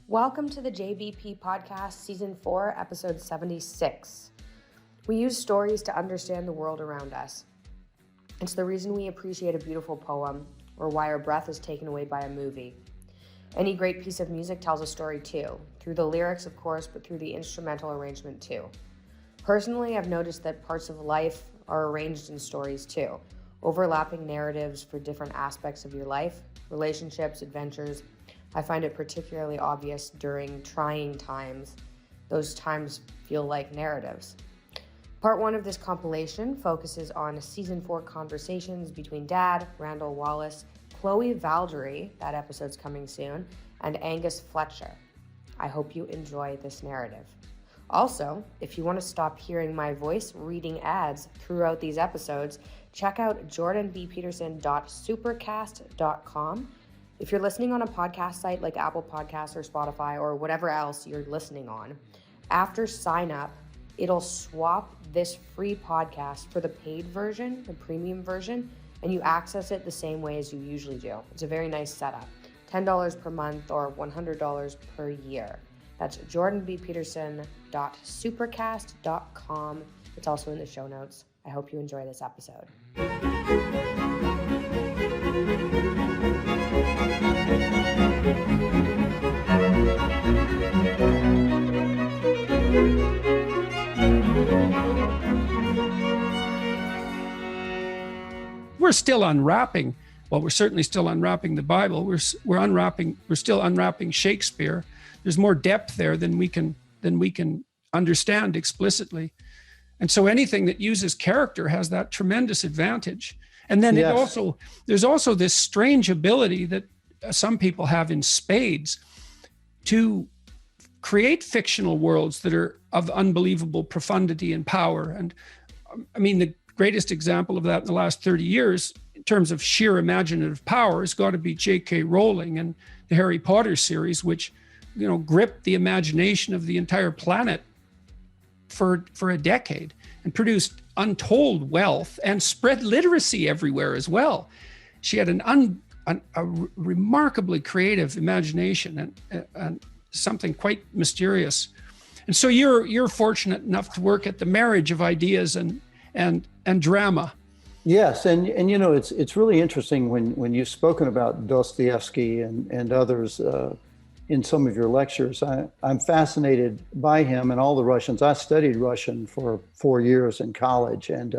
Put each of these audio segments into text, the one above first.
Welcome to the JBP Podcast, Season 4, Episode 76. We use stories to understand the world around us. It's the reason we appreciate a beautiful poem, or why our breath is taken away by a movie. Any great piece of music tells a story too, through the lyrics, of course, but through the instrumental arrangement too. Personally, I've noticed that parts of life are arranged in stories too, overlapping narratives for different aspects of your life, relationships, adventures. I find it particularly obvious during trying times. Those times feel like narratives. Part 1 of this compilation focuses on Season 4 conversations between Dad, Randall Wallace, Chloe Valdry, that episode's coming soon, and Angus Fletcher. I hope you enjoy this narrative. Also, if you want to stop hearing my voice reading ads throughout these episodes, check out jordanbpeterson.supercast.com. If you're listening on a podcast site like Apple Podcasts or Spotify or whatever else you're listening on, after sign up, it'll swap this free podcast for the paid version, the premium version, and you access it the same way as you usually do. It's a very nice setup. $10 per month or $100 per year. That's jordanbpeterson.supercast.com. It's also in the show notes. I hope you enjoy this episode. We're still unwrapping. Well, we're certainly still unwrapping the Bible. We're still unwrapping Shakespeare. There's more depth there than we can understand explicitly. And so anything that uses character has that tremendous advantage. And then there's also this strange ability that some people have in spades to create fictional worlds that are of unbelievable profundity and power. And I mean, the greatest example of that in the last 30 years, in terms of sheer imaginative power, has got to be J.K. Rowling and the Harry Potter series, which, gripped the imagination of the entire planet for a decade and produced untold wealth and spread literacy everywhere as well. She had a remarkably creative imagination and something quite mysterious. And so you're fortunate enough to work at the marriage of ideas and drama. Yes, and it's really interesting when you've spoken about Dostoevsky and others in some of your lectures. I'm fascinated by him and all the Russians. I studied Russian for 4 years in college and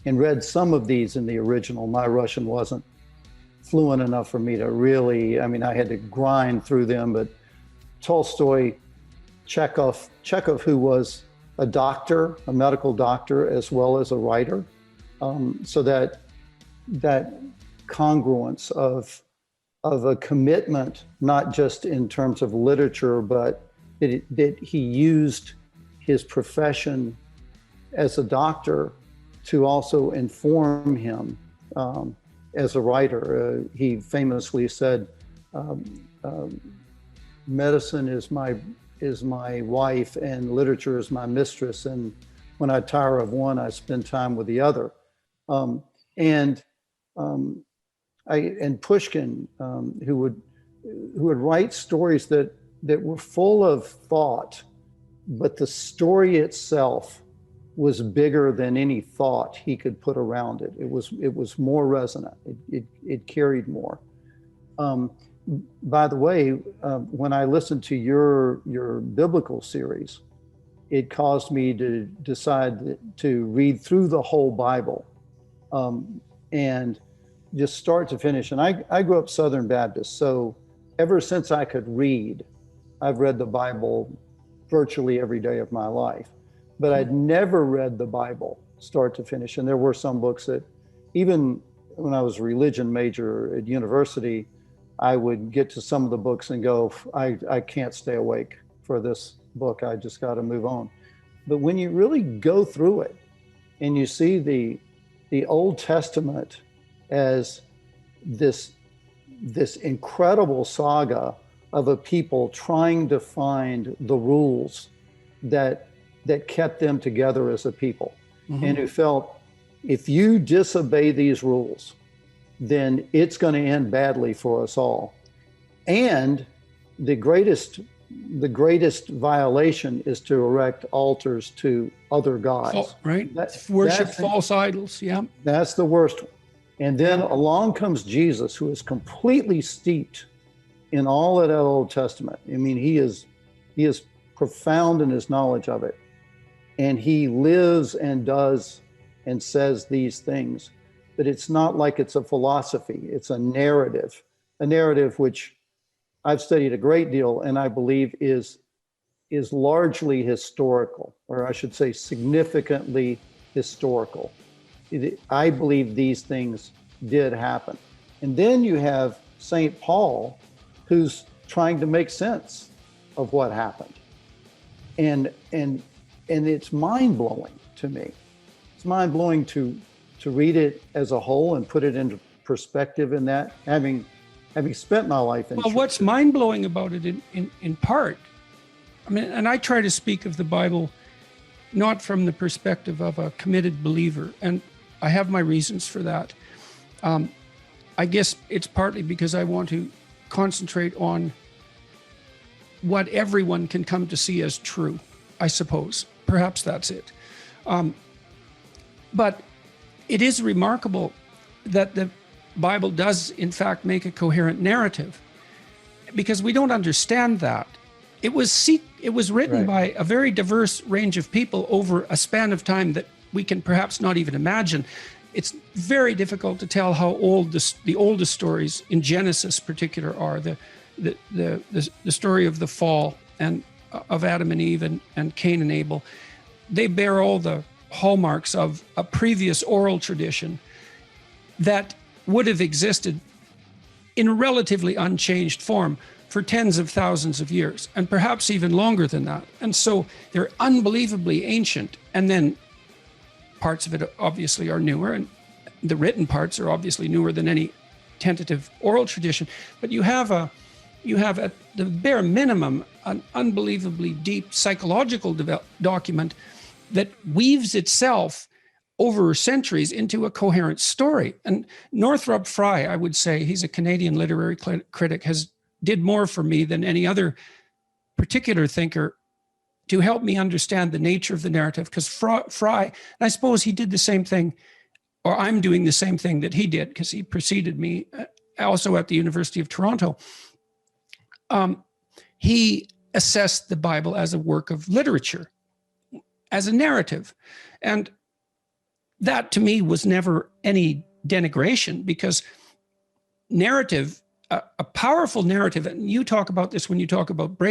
read some of these in the original. My Russian wasn't fluent enough for me to really, I had to grind through them, but Tolstoy, Chekhov, who was a doctor, a medical doctor, as well as a writer. So that congruence of a commitment, not just in terms of literature, but that he used his profession as a doctor to also inform him as a writer. He famously said, medicine is my wife and literature is my mistress. And when I tire of one, I spend time with the other. And Pushkin, who would write stories that were full of thought, but the story itself was bigger than any thought he could put around it. It was more resonant. It carried more. By the way, when I listened to your biblical series, it caused me to decide to read through the whole Bible, and just start to finish. And I grew up Southern Baptist, so ever since I could read, I've read the Bible virtually every day of my life. But I'd never read the Bible start to finish. And there were some books that, even when I was a religion major at university, I would get to some of the books and go, I can't stay awake for this book. I just got to move on. But when you really go through it and you see the Old Testament as this incredible saga of a people trying to find the rules that kept them together as a people, and who felt, if you disobey these rules, then it's going to end badly for us all. And the greatest the greatest violation is to erect altars to other gods. Right? Worship false idols. Yeah. That's the worst one. And then along comes Jesus, who is completely steeped in all of that Old Testament. I mean, he is profound in his knowledge of it. And he lives and does and says these things. But it's not like it's a philosophy. It's a narrative which I've studied a great deal, and I believe is largely historical, or I should say significantly historical. I believe these things did happen. And then you have St. Paul, who's trying to make sense of what happened. And it's mind-blowing to me. It's mind-blowing to read it as a whole and put it into perspective in that, having spent my life in church. What's mind-blowing about it in part, I mean, and I try to speak of the Bible not from the perspective of a committed believer, and I have my reasons for that. I guess it's partly because I want to concentrate on what everyone can come to see as true, I suppose. Perhaps that's it. But it is remarkable that the Bible does, in fact, make a coherent narrative, because we don't understand that. It was written by a very diverse range of people over a span of time that we can perhaps not even imagine. It's very difficult to tell how old the oldest stories in Genesis, particular, are. The story of the fall and of Adam and Eve and Cain and Abel. They bear all the hallmarks of a previous oral tradition that would have existed in a relatively unchanged form for tens of thousands of years, and perhaps even longer than that. And so they're unbelievably ancient. And then parts of it obviously are newer, and the written parts are obviously newer than any tentative oral tradition. But you have at the bare minimum an unbelievably deep psychological document that weaves itself over centuries into a coherent story. And Northrop Frye, I would say, he's a Canadian literary critic, did more for me than any other particular thinker to help me understand the nature of the narrative. Because Frye, I suppose he did the same thing, or I'm doing the same thing that he did, because he preceded me also at the University of Toronto. He assessed the Bible as a work of literature, as a narrative. And that to me was never any denigration, because narrative, a powerful narrative, and you talk about this when you talk about brave